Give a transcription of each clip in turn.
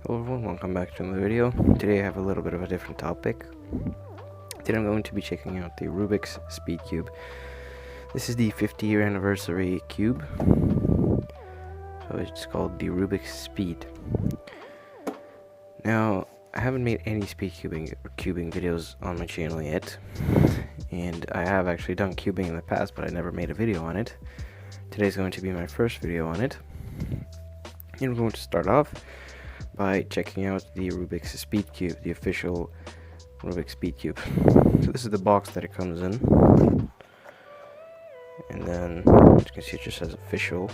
Hello everyone, welcome back to another video. Today I have a little bit of a different topic. Today I'm going to be checking out the Rubik's Speedcube. This is the 50-year anniversary cube. So it's called the Rubik's Speed. Now, I haven't made any speed cubing or cubing videos on my channel yet. And I have actually done cubing in the past, but I never made a video on it. Today's going to be my first video on it. And we're going to start off by checking out the Rubik's Speedcube, the official Rubik's Speedcube. So this is the box that it comes in, and then as you can see, it just says official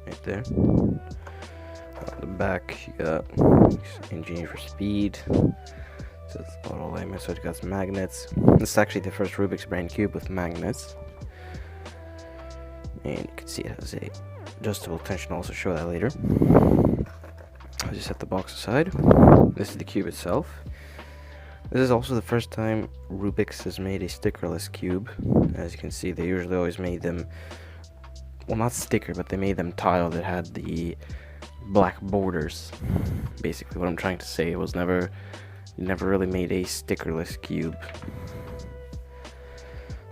right there. On the back, you got engineered for speed. So it's auto alignment, so it got some magnets. This is actually the first Rubik's brand cube with magnets, and you can see it has a adjustable tension. I'll also show that later. I'll just set the box aside. This is the cube itself. This is also the first time Rubik's has made a stickerless cube. As you can see, they usually always made them, well, not sticker, but they made them tile that had the black borders. Basically what I'm trying to say, it was never really made a stickerless cube.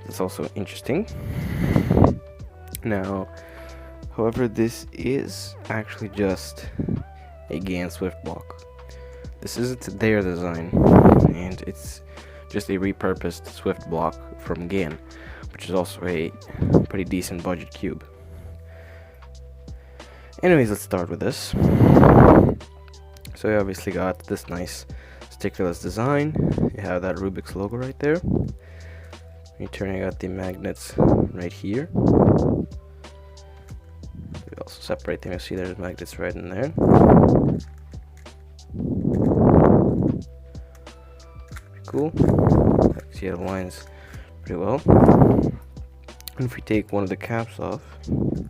That's also interesting. Now, however, this is actually just a GAN Swift Block. This isn't their design, and it's just a repurposed Swift Block from GAN, which is also a pretty decent budget cube. Anyways, let's start with this. So you obviously got this nice stickerless design. You have that Rubik's logo right there. You turn out the magnets right here. Also separate them. You see there's magnets right in there. Pretty cool. I can see it aligns pretty well. And if we take one of the caps off, you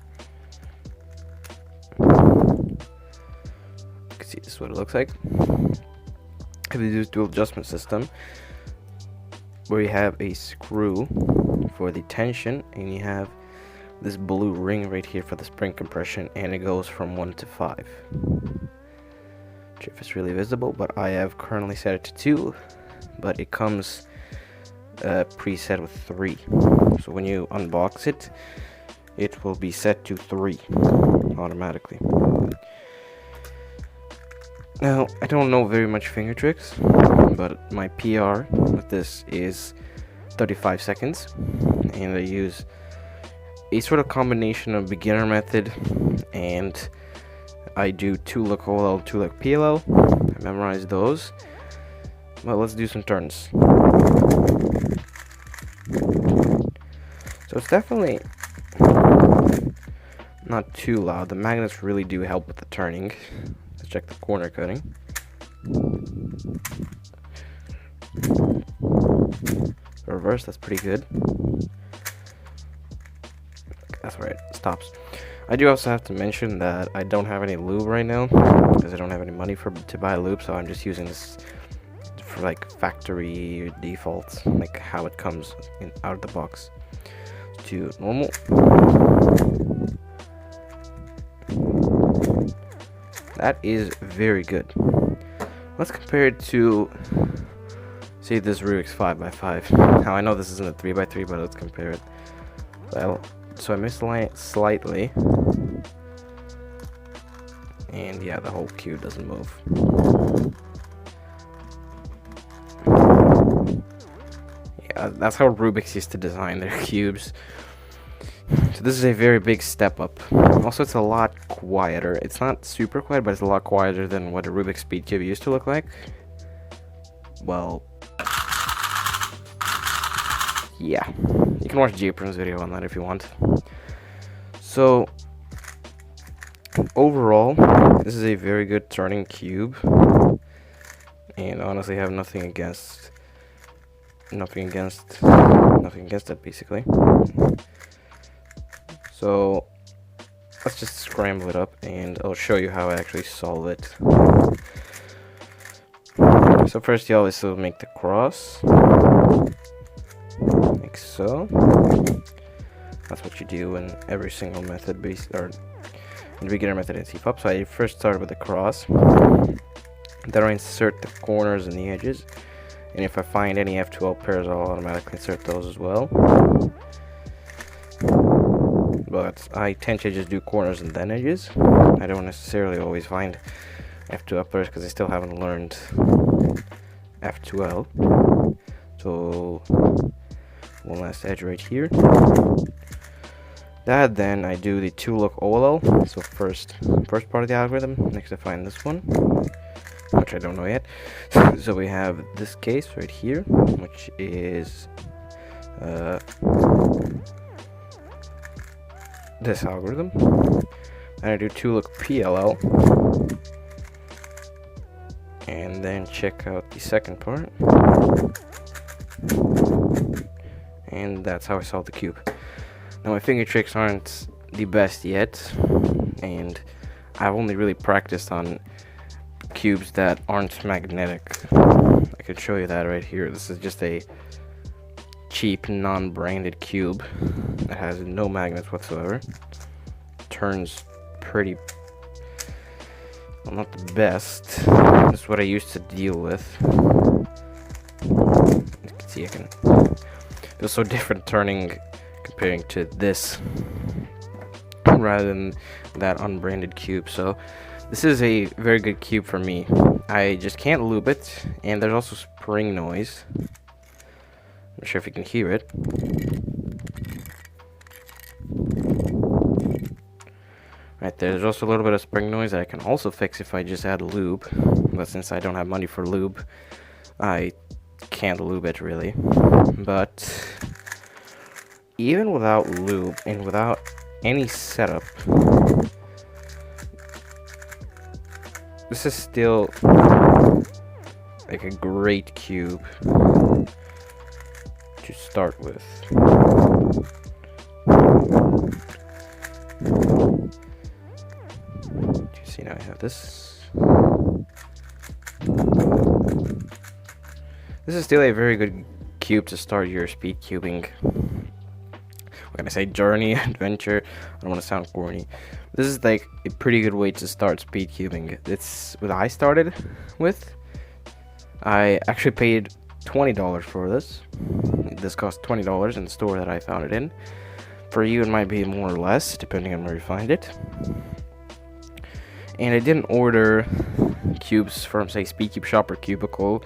can see this is what it looks like. If you do this dual adjustment system, where you have a screw for the tension, and you have this blue ring right here for the spring compression, and it goes from 1 to 5. Not sure if it's really visible, but I have currently set it to 2, but it comes preset with 3. So when you unbox it, it will be set to 3 automatically. Now, I don't know very much finger tricks, but my PR with this is 35 seconds, and I use a sort of combination of beginner method, and I do 2-look OLL, 2-look PLL. I memorize those. Well, let's do some turns. So it's definitely not too loud. The magnets really do help with the turning. Let's check the corner cutting. Reverse, that's pretty good. That's where it stops. I do also have to mention that I don't have any lube right now, because I don't have any money to buy lube, so I'm just using this for like factory defaults, like how it comes out of the box. To normal. That is very good. Let's compare it to, say, this Rubik's 5x5. Now I know this isn't a 3x3, but let's compare it. So I misalign it slightly, and yeah, the whole cube doesn't move. Yeah, that's how Rubik's used to design their cubes. So this is a very big step up. Also, it's a lot quieter. It's not super quiet, but it's a lot quieter than what a Rubik's Speedcube used to look like. Well, yeah, you can watch Japron's video on that if you want. So overall, this is a very good turning cube, and honestly, I have nothing against it basically. So let's just scramble it up, and I'll show you how I actually solve it. So first, you always make the cross. Like so. That's what you do in every single method, in beginner method and C-pop. So I first start with the cross, then I insert the corners and the edges, and if I find any F12 pairs, I'll automatically insert those as well. But I tend to just do corners and then edges. I don't necessarily always find F12 pairs because I still haven't learned F12. So one last edge right here. Then I do the 2-look OLL. So first part of the algorithm. Next I find this one, which I don't know yet. So we have this case right here, which is this algorithm. And I do 2-look PLL, and then check out the second part, and that's how I solve the cube. Now my finger tricks aren't the best yet, and I've only really practiced on cubes that aren't magnetic. I could show you that right here. This is just a cheap non-branded cube that has no magnets whatsoever. Turns pretty, well, not the best. This is what I used to deal with. You can see it feels so different turning comparing to this rather than that unbranded cube. So this is a very good cube for me. I just can't lube it, and there's also spring noise. I'm not sure if you can hear it. Right there's also a little bit of spring noise that I can also fix if I just add lube, but since I don't have money for lube, I can't lube it really. But even without lube and without any setup, this is still like a great cube to start with. You see, now I have this. This is still a very good cube to start your speed cubing. What can I say? Journey, adventure. I don't want to sound corny. This is like a pretty good way to start speed cubing. It's what I started with. I actually paid $20 for this. This cost $20 in the store that I found it in. For you, it might be more or less, depending on where you find it. And I didn't order cubes from, say, Speedcube Shop or Cubicle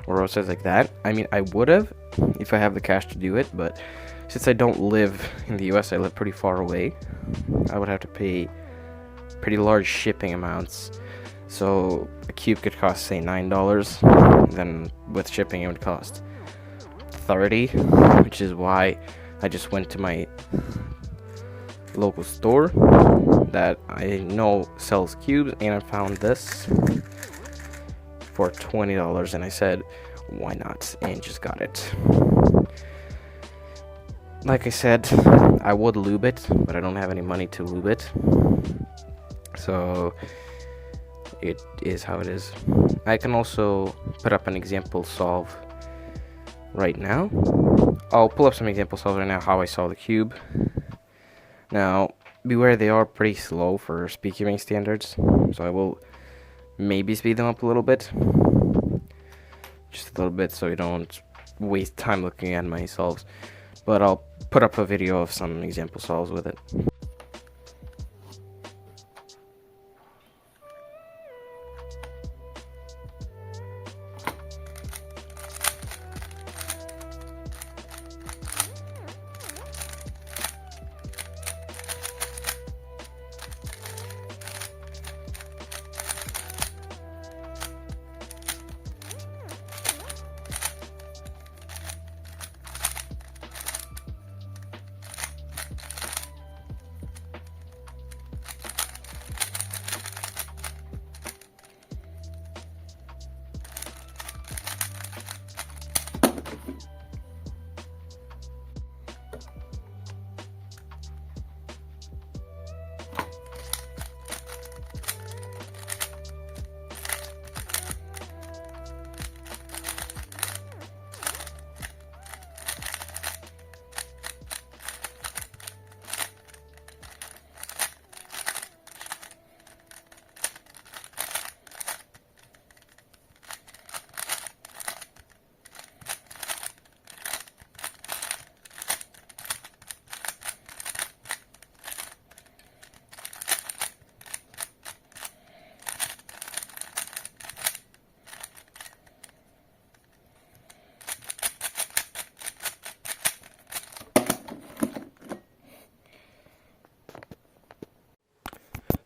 or websites like that. I mean, I would have if I have the cash to do it, but since I don't live in the US, I live pretty far away, I would have to pay pretty large shipping amounts. So a cube could cost, say, $9, then with shipping it would cost $30, which is why I just went to my local store that I know sells cubes, and I found this for $20, and I said, why not, and just got it. Like I said, I would lube it, but I don't have any money to lube it, so it is how it is. I can also put up an example solve right now. I'll pull up some example solves right now how I solve the cube. Now, beware, they are pretty slow for speed cubing standards, so I will maybe speed them up a little bit. Just a little bit so you don't waste time looking at my solves. But I'll put up a video of some example solves with it.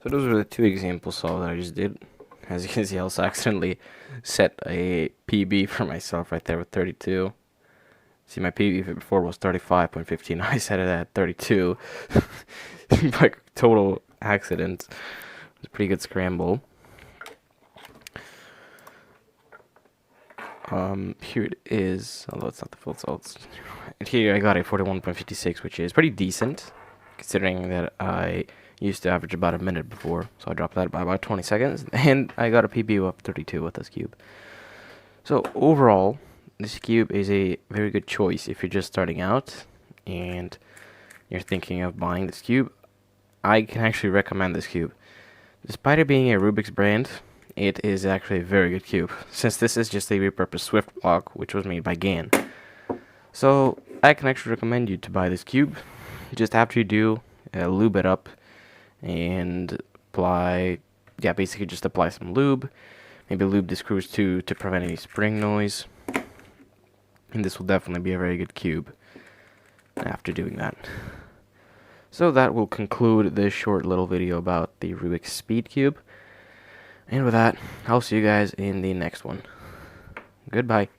So those were the 2 example solves that I just did. As you can see, I also accidentally set a PB for myself right there with 32. See, my PB before was 35.15. I set it at 32. Like, total accident. It was a pretty good scramble. Here it is, although it's not the full results. And here I got a 41.56, which is pretty decent, considering that I used to average about a minute before. So I dropped that by about 20 seconds, and I got a PB of 32 with this cube. So overall, this cube is a very good choice if you're just starting out and you're thinking of buying this cube. I can actually recommend this cube. Despite it being a Rubik's brand, it is actually a very good cube, since this is just a repurposed Swift Block, which was made by GAN. So I can actually recommend you to buy this cube. Just after you do, lube it up and apply, basically just apply some lube. Maybe lube the screws too to prevent any spring noise. And this will definitely be a very good cube after doing that. So that will conclude this short little video about the Rubik Speedcube. And with that, I'll see you guys in the next one. Goodbye.